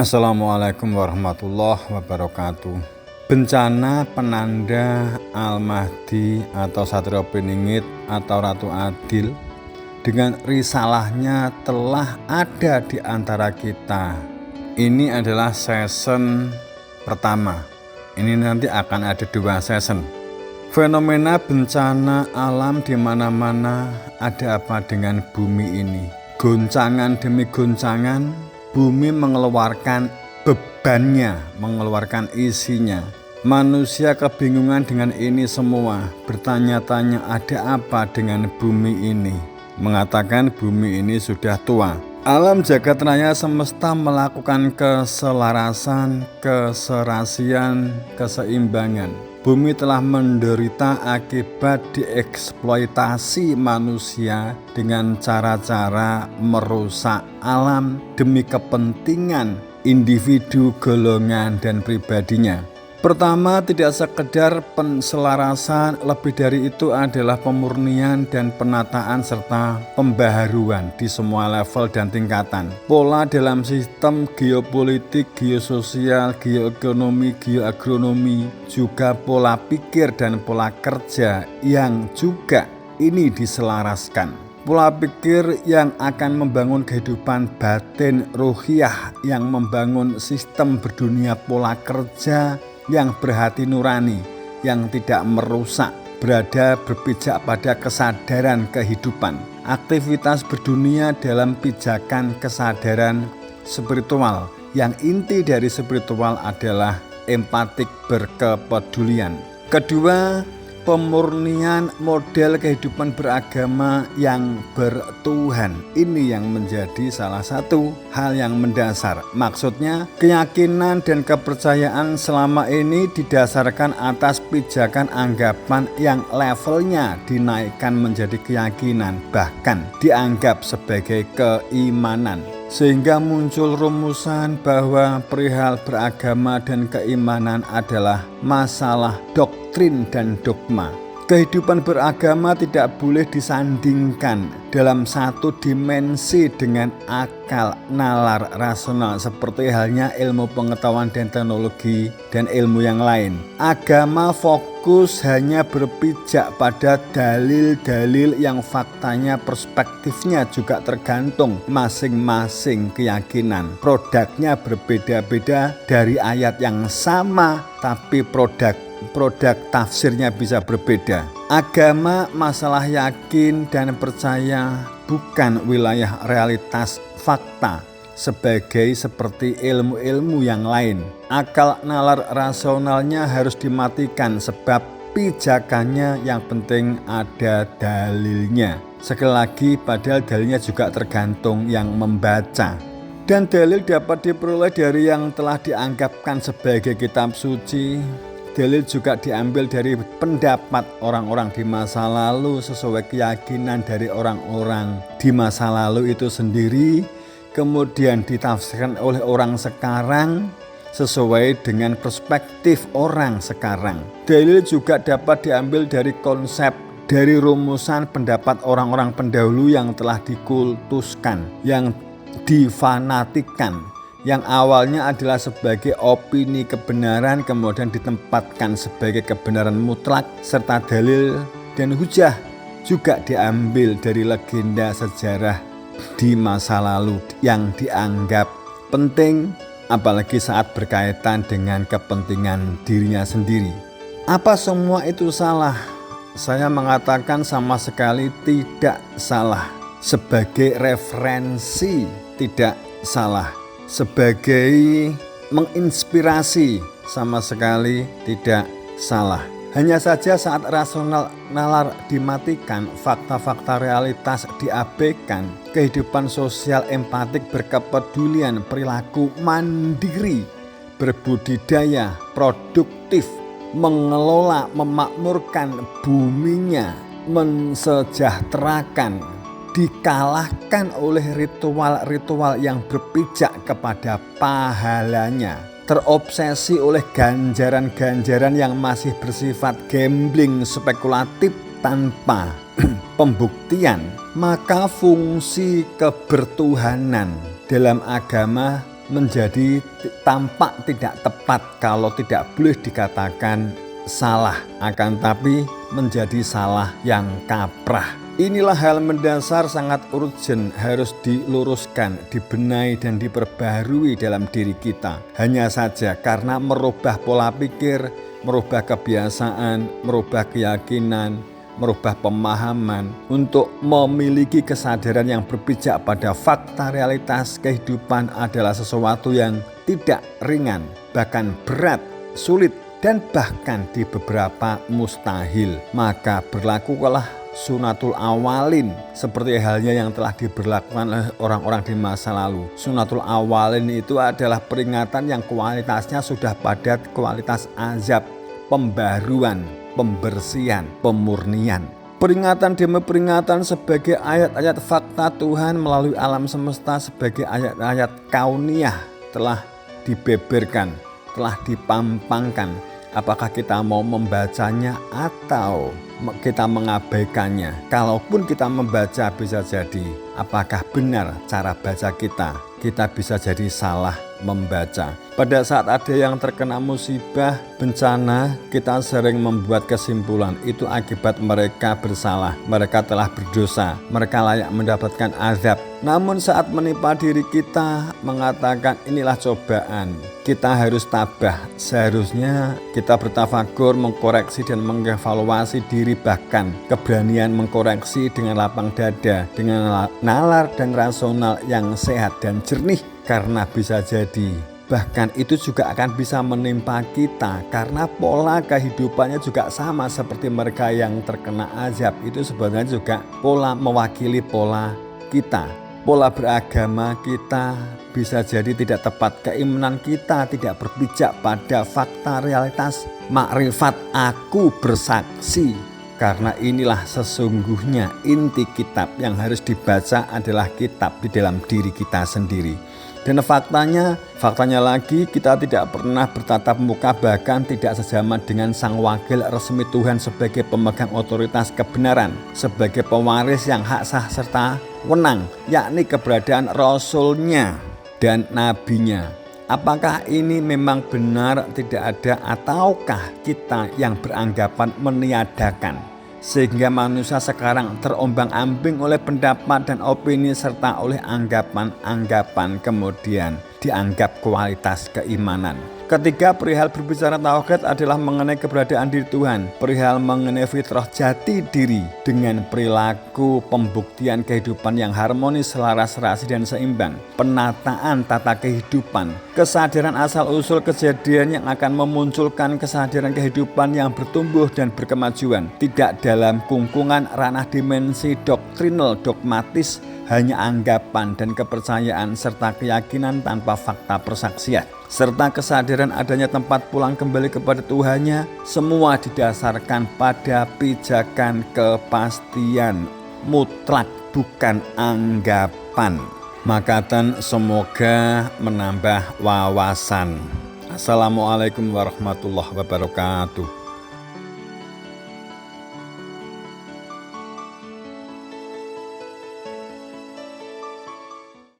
Assalamualaikum warahmatullahi wabarakatuh. Bencana penanda Al-Mahdi atau Satrio Piningit atau Ratu Adil dengan risalahnya telah ada di antara kita. Ini adalah season pertama. Ini nanti akan ada 2 season. Fenomena bencana alam di mana-mana. Ada apa dengan bumi ini? Goncangan demi goncangan, bumi mengeluarkan bebannya, mengeluarkan isinya. Manusia kebingungan dengan ini semua, bertanya-tanya ada apa dengan bumi ini. Mengatakan bumi ini sudah tua. Alam jagat raya semesta melakukan keselarasan, keserasian, keseimbangan. Bumi telah menderita akibat dieksploitasi manusia dengan cara-cara merusak alam demi kepentingan individu, golongan, dan pribadinya. Pertama, tidak sekedar penselarasan, lebih dari itu adalah pemurnian dan penataan serta pembaharuan di semua level dan tingkatan. Pola dalam sistem geopolitik, geososial, geoekonomi, geoagronomi, juga pola pikir dan pola kerja yang juga ini diselaraskan. Pola pikir yang akan membangun kehidupan batin ruhiyah, yang membangun sistem berdunia pola kerja yang berhati nurani, yang tidak merusak, berpijak pada kesadaran kehidupan. Aktivitas berdunia dalam pijakan kesadaran spiritual, yang inti dari spiritual adalah empatik berkepedulian. Kedua, pemurnian model kehidupan beragama yang bertuhan. Ini yang menjadi salah satu hal yang mendasar. Maksudnya, keyakinan dan kepercayaan selama ini didasarkan atas pijakan anggapan yang levelnya dinaikkan menjadi keyakinan, bahkan dianggap sebagai keimanan. Sehingga muncul rumusan bahwa perihal beragama dan keimanan adalah masalah doktrin dan dogma. Kehidupan beragama tidak boleh disandingkan dalam satu dimensi dengan akal, nalar, rasional, seperti halnya ilmu pengetahuan dan teknologi dan ilmu yang lain. Agama fokus hanya berpijak pada dalil-dalil yang faktanya, perspektifnya juga tergantung masing-masing keyakinan. Produknya berbeda-beda dari ayat yang sama, tapi produk tafsirnya bisa berbeda. Agama masalah yakin dan percaya, bukan wilayah realitas fakta seperti ilmu-ilmu yang lain. Akal nalar rasionalnya harus dimatikan sebab pijakannya yang penting ada dalilnya. Sekali lagi, padahal dalilnya juga tergantung yang membaca. Dan dalil dapat diperoleh dari yang telah dianggapkan sebagai kitab suci. Dalil juga diambil dari pendapat orang-orang di masa lalu sesuai keyakinan dari orang-orang di masa lalu itu sendiri, kemudian ditafsirkan oleh orang sekarang sesuai dengan perspektif orang sekarang. Dalil juga dapat diambil dari konsep, dari rumusan pendapat orang-orang pendahulu yang telah dikultuskan, yang difanatikan, yang awalnya adalah sebagai opini kebenaran kemudian ditempatkan sebagai kebenaran mutlak, serta dalil dan hujah juga diambil dari legenda sejarah di masa lalu yang dianggap penting, apalagi saat berkaitan dengan kepentingan dirinya sendiri. Apa semua itu salah? Saya mengatakan sama sekali tidak salah. Sebagai referensi tidak salah. Sebagai menginspirasi sama sekali tidak salah. Hanya saja saat rasional nalar dimatikan, fakta-fakta realitas diabaikan, kehidupan sosial empatik berkepedulian, perilaku mandiri, berbudidaya, produktif, mengelola, memakmurkan buminya, mensejahterakan, dikalahkan oleh ritual-ritual yang berpijak kepada pahalanya, terobsesi oleh ganjaran-ganjaran yang masih bersifat gambling spekulatif tanpa pembuktian, maka fungsi kebertuhanan dalam agama menjadi tampak tidak tepat kalau tidak boleh dikatakan salah, akan tapi menjadi salah yang kaprah. Inilah hal mendasar sangat urgent, harus diluruskan, dibenahi dan diperbaharui dalam diri kita. Hanya saja karena merubah pola pikir, merubah kebiasaan, merubah keyakinan, merubah pemahaman untuk memiliki kesadaran yang berpijak pada fakta realitas kehidupan adalah sesuatu yang tidak ringan, bahkan berat, sulit, dan bahkan di beberapa mustahil. Maka berlakukanlah sunatul awalin seperti halnya yang telah diberlakukan oleh orang-orang di masa lalu. Sunatul awalin itu adalah peringatan yang kualitasnya sudah pada kualitas azab, pembaruan, pembersihan, pemurnian. Peringatan demi peringatan sebagai ayat-ayat fakta Tuhan melalui alam semesta sebagai ayat-ayat kauniyah telah dibeberkan, telah dipampangkan. Apakah kita mau membacanya atau kita mengabaikannya? Kalaupun kita membaca bisa jadi, apakah benar cara baca kita? Kita bisa jadi salah membaca. Pada saat ada yang terkena musibah, bencana, kita sering membuat kesimpulan itu akibat mereka bersalah, mereka telah berdosa, mereka layak mendapatkan azab. Namun saat menimpa diri kita, mengatakan inilah cobaan, kita harus tabah. Seharusnya kita bertafakur, mengkoreksi dan mengevaluasi diri, bahkan keberanian mengkoreksi dengan lapang dada, dengan nalar dan rasional yang sehat dan jernih. Karena bisa jadi bahkan itu juga akan bisa menimpa kita, karena pola kehidupannya juga sama seperti mereka yang terkena azab. Itu sebenarnya juga pola mewakili pola kita. Pola beragama kita bisa jadi tidak tepat, keimanan kita tidak berpijak pada fakta realitas makrifat aku bersaksi. Karena inilah sesungguhnya inti kitab yang harus dibaca adalah kitab di dalam diri kita sendiri. Dan faktanya lagi kita tidak pernah bertatap muka, bahkan tidak sejaman dengan sang wakil resmi Tuhan sebagai pemegang otoritas kebenaran, sebagai pewaris yang hak sah serta wenang, yakni keberadaan Rasulnya dan Nabinya. Apakah ini memang benar tidak ada, ataukah kita yang beranggapan meniadakan? Sehingga manusia sekarang terombang-ambing oleh pendapat dan opini serta oleh anggapan-anggapan, kemudian dianggap kualitas keimanan. Ketiga, perihal berbicara tauhid adalah mengenai keberadaan diri Tuhan, perihal mengenai fitrah jati diri dengan perilaku pembuktian kehidupan yang harmonis, selaras, serasi dan seimbang, penataan tata kehidupan, kesadaran asal-usul kejadian yang akan memunculkan kesadaran kehidupan yang bertumbuh dan berkemajuan, tidak dalam kungkungan ranah dimensi doktrinal dogmatis, hanya anggapan dan kepercayaan serta keyakinan tanpa fakta persaksian, serta kesadaran adanya tempat pulang kembali kepada Tuhannya, semua didasarkan pada pijakan kepastian mutlak, bukan anggapan. Makatan semoga menambah wawasan. Assalamualaikum warahmatullahi wabarakatuh.